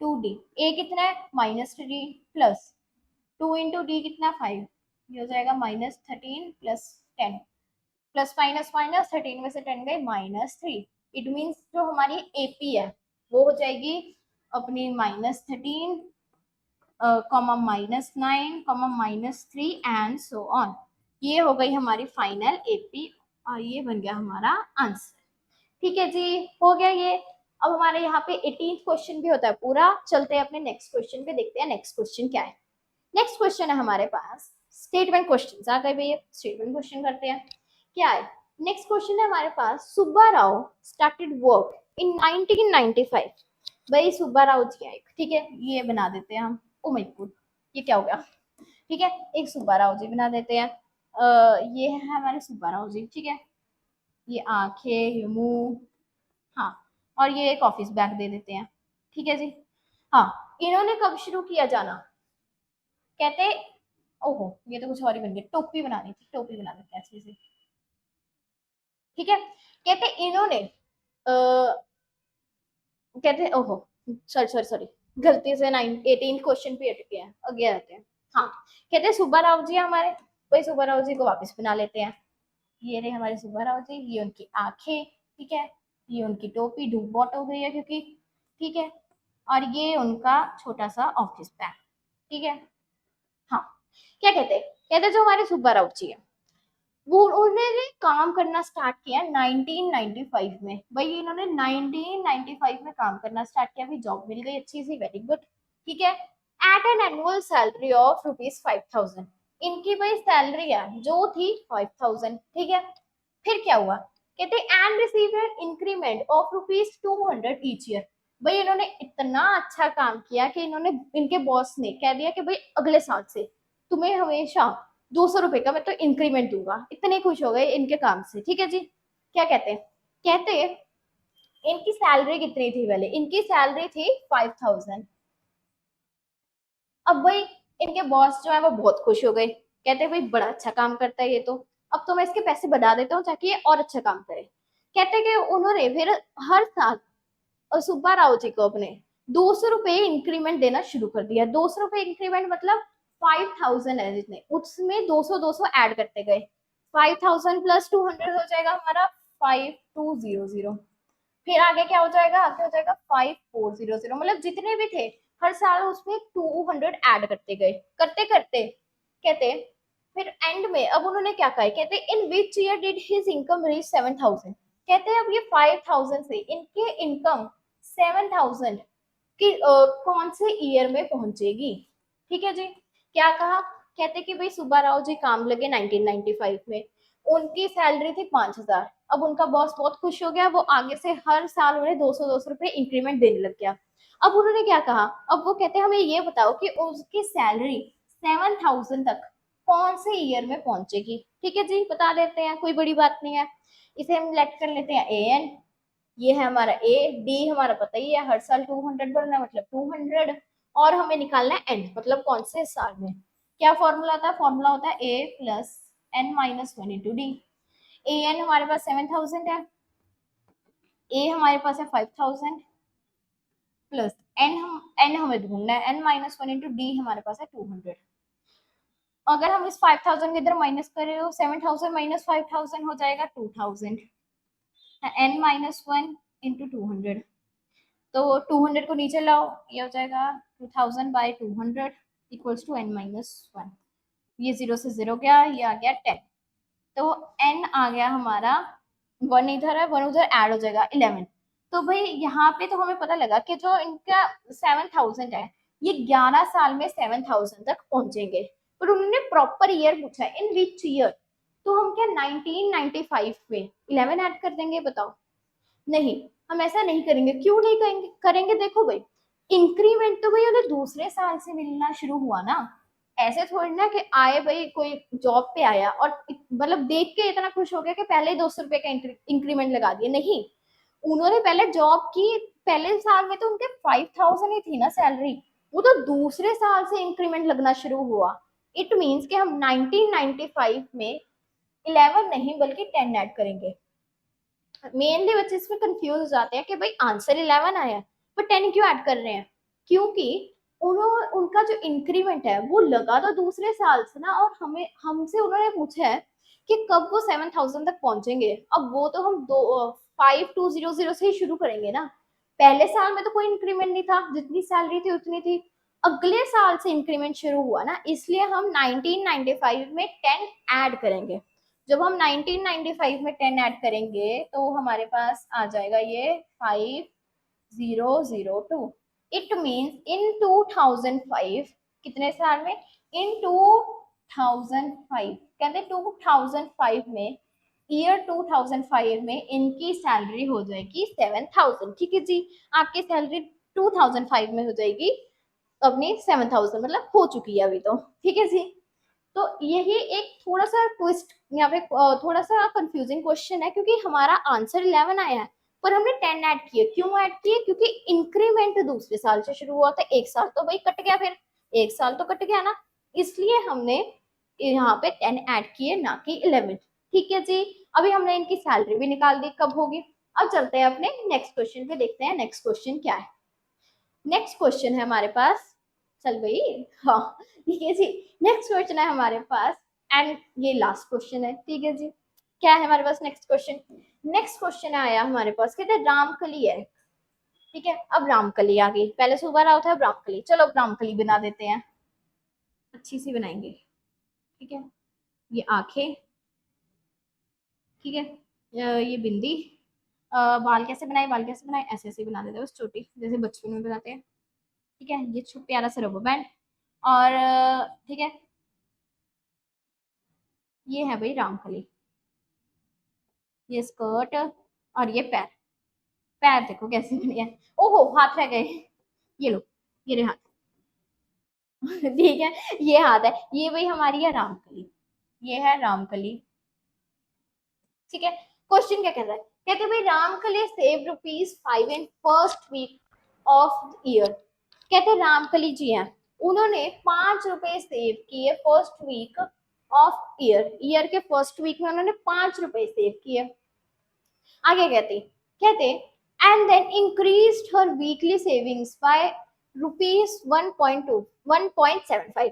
2d, a कितना है माइनस 3 प्लस 2 इंटू डी कितना 5, ये हो जाएगा minus 13 plus 10, plus minus minus, 13 में से 10 गए माइनस 3, इट मीन्स जो हमारी एपी है वो हो जाएगी अपनी minus 13 comma minus 9 comma minus 3 and so on. ये हो गई हमारी फाइनल एपी और ये बन गया हमारा आंसर। ठीक है जी, हो गया ये। अब हमारे यहाँ पे 18th क्वेश्चन भी होता है पूरा, चलते हैं अपने नेक्स्ट क्वेश्चन पे, देखते हैं नेक्स्ट क्वेश्चन क्या है। नेक्स्ट क्वेश्चन है हमारे पास स्टेटमेंट क्वेश्चन आ गए भैया, स्टेटमेंट क्वेश्चन करते हैं क्या है। नेक्स्ट क्वेश्चन है हमारे पास, Subba Rao started work in 1995। भाई सुब्बा राव जी आए, ठीक है, ये बना देते हैं हम। ओ माय गॉड, ये क्या हो गया, ठीक है, एक सुब्बा राव जी बना देते हैं। ये है हमारे सुब्बा राव जी, ठीक है, ये आंखें, ये मुंह, हाँ, और ये एक ऑफिस बैग दे देते हैं, ठीक है जी। हाँ, इन्होंने कब शुरू किया जाना, कहते, ओहो ये तो कुछ और ही बन गया, टोपी बनानी थी, टोपी बना देते हैं अच्छे से, ठीक है। कहते इन्होंने कहते ओहो, सॉरी सॉरी सॉरी, गलती से 18 क्वेश्चन पे अटके हैं, आगे आते हैं। हाँ, कहते सुब्बा राव जी हमारे, भाई सुब्बा राव जी को वापस बना लेते हैं। ये रहे हमारे सुब्बा राव जी, ये उनकी आंखें, ठीक है, ये उनकी टोपी डूब बॉट हो गई है क्योंकि, ठीक है, और ये उनका छोटा सा ऑफिस बैग, ठीक है। हाँ, क्या कहते हैं, कहते जो हमारे सुब्बा राव जी है, वो उन्होंने काम करना स्टार्ट किया 1995 में। भाई इन्होंने 1995 में काम करना स्टार्ट किया, अभी जॉब मिल गई अच्छी सी, वेरी गुड, ठीक है। At an annual salary of ₹5,000, इनकी भाई सैलरी है जो थी 5,000, ठीक है। फिर क्या हुआ, कहते and receive an increment of ₹200 each year. भाई इन्होंने इतना अच्छा काम किया कि इन्होंने, इनके बॉस ने कह दिया कि भाई अगले साल से तुम्हें हमेशा ₹200 का मैं तो इंक्रीमेंट दूंगा। इतने खुश हो गए इनके काम से, ठीक है जी। क्या कहते हैं, कहते इनकी सैलरी कितनी थी, पहले इनकी सैलरी थी 5,000। अब भाई इनके बॉस जो है वो बहुत खुश हो गए, कहते भाई बड़ा अच्छा काम करता है ये तो, अब तो मैं इसके पैसे बढ़ा देता हूँ ताकि ये और अच्छा काम करे। कहते कि उन्होंने फिर हर साल सुब्बा राव जी को अपने ₹200 इंक्रीमेंट देना शुरू कर दिया। ₹200 इंक्रीमेंट मतलब 5,000 है जितने, उसमें 200 ऐड करते गए। 5,000 प्लस 200 हो जाएगा हमारा 5,200। फिर आगे क्या हो जाएगा, आगे हो जाएगा 5,400, मतलब जितने भी थे हर साल उसमें 200 ऐड करते गए, करते करते कहते फिर एंड में अब उन्होंने क्या कहा, कहते in which year did his income reach 7,000। कहते हैं अब ये 5,000 से इनके इनकम 7,000 कि कौन से ईयर में पहुंचेगी, ठीक है जी। क्या कहा, कहते कि भाई सुब्बा राव जी काम लगे 1995 में, उनकी सैलरी थी 5,000। अब उनका बॉस बहुत खुश हो गया, वो आगे से हर साल उन्हें 200 इंक्रीमेंट देने लग गया। अब उन्होंने क्या कहा, अब वो कहते हैं हमें ये बताओ कि उसकी सैलरी 7,000 तक कौन से ईयर में पहुंचेगी, ठीक है जी, बता देते हैं, कोई बड़ी बात नहीं है। इसे हम लेट कर लेते हैं AN, ये है हमारा A, D हमारा पता ही है, हर साल 200 बढ़ना मतलब 200, और हमें निकालना है एंड मतलब कौन से साल में। क्या फॉर्मूला होता है, फॉर्मूला होता है A plus N-1 into D. AN हमारे पास 7,000 है, A हमारे पास है 5,000 प्लस N हमें ढूंढना है, N-1 इंटू डी हमारे पास है 200। अगर हम इस 5,000 के इधर माइनस करें तो 7,000 माइनस 5,000 हो जाएगा 2,000, N-1 इंटू 200, तो 200 को नीचे लाओ, ये हो जाएगा 2000 बाई 200 इक्वल्स टू N-1। ये 0 से 0 गया, ये आ गया 10, तो N आ गया हमारा 1 इधर है, 1 उधर ऐड हो जाएगा 11। तो भाई यहाँ पे तो हमें पता लगा कि जो इनका 7,000 है ये 11 साल में 7,000 तक पहुंचेंगे। पर उन्होंने प्रॉपर ईयर पूछा है, इन विच ईयर, तो हम क्या 1995 में 11 ऐड कर देंगे, बताओ। नहीं, हम ऐसा नहीं करेंगे, क्यों नहीं करेंगे, करेंगे देखो भाई, इंक्रीमेंट तो भाई उन्हें दूसरे साल से मिलना शुरू हुआ ना। ऐसे थोड़ी ना कि आए भाई कोई जॉब पे आया और मतलब देख के इतना खुश हो गया कि पहले ही ₹200 का इंक्रीमेंट लगा दिया, नहीं, उन्होंने पहले जॉब की, पहले साल में तो उनके 5,000 ही थी ना सैलरी, वो तो दूसरे साल से इंक्रीमेंट लगना शुरू हुआ। इट मीन्स कि हम 1995 में 11 नहीं बल्कि 10 ऐड करेंगे। मेनली बच्चे इसमें कंफ्यूज हो जाते हैं कि भाई आंसर 11 आया है पर 10 क्यों ऐड कर रहे हैं, क्योंकि उनका जो इंक्रीमेंट है वो लगा तो दूसरे साल से ना, और हमें हमसे उन्होंने पूछा है कि कब वो 7,000 तक पहुंचेंगे। अब वो तो हम 5,200 से ही शुरू करेंगे ना, पहले साल में तो कोई इंक्रीमेंट नहीं था, जितनी सैलरी थी उतनी थी, अगले साल से इंक्रीमेंट शुरू हुआ ना, इसलिए हम 1995 में 10 ऐड करेंगे। जब हम 1995 में 10 ऐड करेंगे तो हमारे पास आ जाएगा ये 5,002। इट मीन्स इन 2005, कितने साल में, इन 2005, कहते 2005 में, ईयर 2005 में इनकी सैलरी हो जाएगी 7,000, ठीक है जी। आपकी सैलरी 2005 में हो जाएगी अपनी 7,000, मतलब हो चुकी है अभी तो, ठीक है जी। तो यही एक थोड़ा सा ट्विस्ट यहाँ पे थोड़ा सा कंफ्यूजिंग क्वेश्चन है, क्योंकि हमारा आंसर 11 आया है पर हमने 10 ऐड किए। क्यों ऐड किए? क्योंकि इंक्रीमेंट दूसरे साल से शुरू हुआ था, एक साल तो भाई कट गया, फिर एक साल तो कट गया ना, इसलिए हमने यहाँ पे 10 ऐड किए, ना कि 11। ठीक है जी। अभी हमने इनकी सैलरी भी निकाल दी कब होगी। अब चलते हैं अपने नेक्स्ट क्वेश्चन पे, देखते हैं नेक्स्ट क्वेश्चन क्या है। नेक्स्ट क्वेश्चन है हमारे पास, चल भाई, हाँ ठीक है जी। नेक्स्ट क्वेश्चन है हमारे पास एंड ये लास्ट क्वेश्चन है। ठीक है जी, क्या है हमारे पास नेक्स्ट क्वेश्चन? नेक्स्ट क्वेश्चन आया हमारे पास, कहते हैं रामकली है। ठीक है, अब रामकली आ गई, पहले सुबह रहा होता है, अब रामकली। चलो अब रामकली बना देते हैं, अच्छी सी बनाएंगे। ठीक है, ये आंखें, ठीक है, ये बिंदी, बाल कैसे बनाए, बाल कैसे बनाए, ऐसे ऐसे बना देते हैं बस, छोटी जैसे बचपन में बनाते हैं। ठीक है, ये प्यारा सा रबर बैंड, और ठीक है, ये है भाई रामकली, ये स्कर्ट, और ये पैर। पैर देखो कैसे बने हैं, ओहो हाथ रह गए, ये लो, ये रहे हाथ। ठीक है, ये हाथ है, ये भाई हमारी है रामकली, ये है रामकली। ठीक है, क्वेश्चन क्या कह रहा है? कहते भाई Ramkali save ₹5 in first week of year. कहते रामकली जी हैं, उन्होंने ₹5 सेव किए first week of year, year के फर्स्ट वीक में उन्होंने ₹5 सेव किए। आगे कहते कहते and then increased her weekly savings by ₹1.75।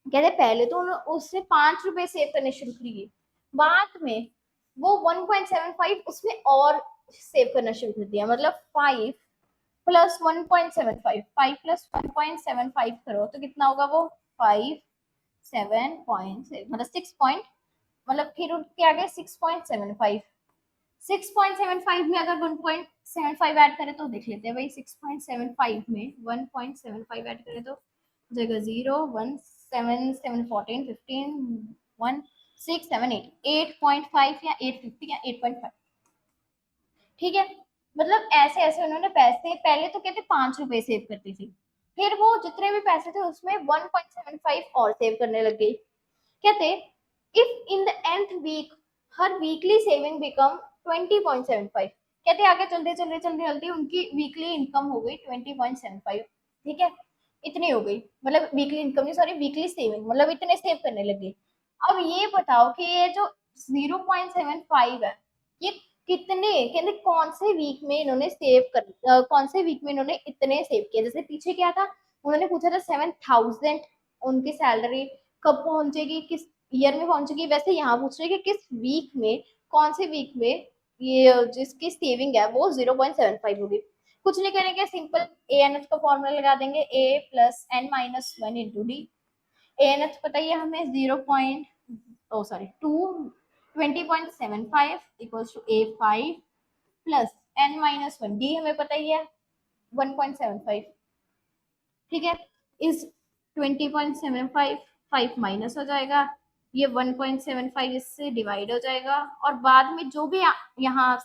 कहते पहले तो उसने ₹5 सेव करने शुरू किए, बाद में वो 1.75 उसमें और सेव करना शुरू कर दिया, मतलब 5 प्लस 1.75, 5 प्लस 1.75 करो तो कितना होगा वो 5 7.6, मतलब 6 पॉइंट, मतलब फिर उनके आगे 6.75, 6.75 में अगर 1.75 ऐड करें तो देख लेते हैं भाई, 6.75 में 1.75 ऐड करें तो जगह 0 1 7 7 14 15 1 6 7 8 8.5 या 850 या 8.5। ठीक है, मतलब ऐसे ऐसे उन्होंने पैसे, पहले तो कहते ₹5 सेव करती थी, फिर वो जितने भी पैसे थे उसमें 1.75 और सेव करने लग गई। कहते if in the nth week her weekly saving become 20.75। कहते आगे चलते चलते चलते चलते उनकी वीकली इनकम हो गई 20.75। ठीक है, इतनी हो गई, मतलब वीकली इनकम नहीं, सॉरी वीकली सेविंग, मतलब इतने सेव करने लगे। अब ये बताओ कि ये जो 0.75 है, ये कितने, कहते कौन से वीक में इन्होंने सेव कर, कौन से वीक में इन्होंने इतने सेव किए। जैसे पीछे क्या था, उन्होंने पूछा था 7,000 उनकी सैलरी कब पहुंचेगी, किस ईयर में पहुंचेगी, वैसे यहाँ पूछ रहे कि किस वीक में, कौन से वीक में ये जिसकी सेविंग है वो 0.75 होगी। कुछ नहीं करेंगे, सिंपल ए एन एच का फॉर्मूला लगा देंगे, A plus N minus one into D. A N H पता ही है हमें 20.75 equals to A 5 plus N minus one, D हमें पता ही है 1.75। ठीक है, इस 20.75 5 माइनस हो जाएगा, ये 1.75 इससे डिवाइड हो जाएगा, और बाद में जो भी यहाँ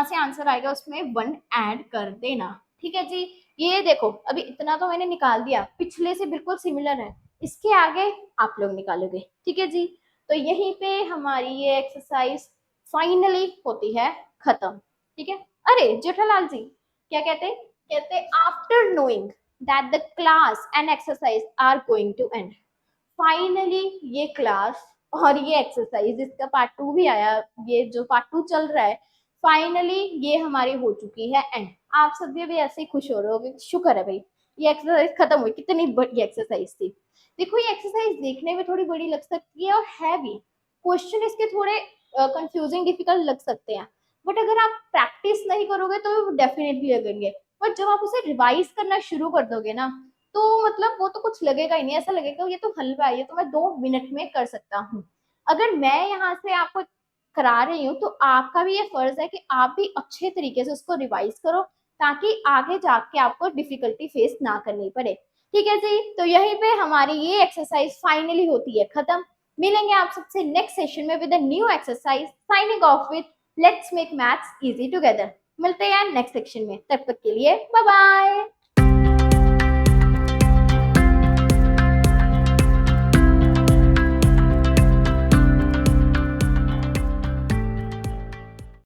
से आंसर आएगा उसमें 1 ऐड कर देना। ठीक है जी, ये देखो अभी इतना तो मैंने निकाल दिया, पिछले से बिल्कुल सिमिलर है, इसके आगे आप लोग निकालोगे। ठीक है जी, तो यहीं पे हमारी ये एक्सरसाइज फाइनली होती है खत्म। ठीक है, अरे जेठालाल जी क्या कहते, कहते after knowing that the class and exercise are going to end। Finally ये क्लास और ये एक्सरसाइज, इसका पार्ट 2 भी आया, ये जो पार्ट 2 चल रहा है, फाइनली ये हमारी हो चुकी है एंड। आप सब भी ऐसे ही खुश हो रहे होगे, शुक्र है भाई ये एक्सरसाइज खत्म हुई, कितनी बड़ी एक्सरसाइज थी। देखो ये एक्सरसाइज देखने में थोड़ी बड़ी लग सकती है और है भी, क्वेश्चन इसके थोड़े कंफ्यूजिंग डिफिकल्ट लग सकते हैं, बट अगर आप प्रैक्टिस नहीं करोगे तो डेफिनेटली लगेंगे, बट जब आप उसे रिवाइज करना शुरू कर दोगे ना, तो मतलब वो तो कुछ लगेगा ही नहीं, ऐसा लगेगा ये तो हलवा है, ये तो मैं 2 मिनट में कर सकता हूँ। अगर मैं यहाँ से आपको करा रही हूँ तो आपका भी ये फर्ज है कि आप भी अच्छे तरीके से उसको रिवाइज करो, ताकि आगे जाके आपको डिफिकल्टी फेस ना करनी पड़े। ठीक है जी, तो यहीं पे हमारी ये एक्सरसाइज फाइनली होती है खत्म। मिलेंगे आप सबसे नेक्स्ट सेशन में with a new exercise. Signing off with let's make maths easy together. मिलते हैं नेक्स्ट सेक्शन में, तब तक के लिए बाय बाय।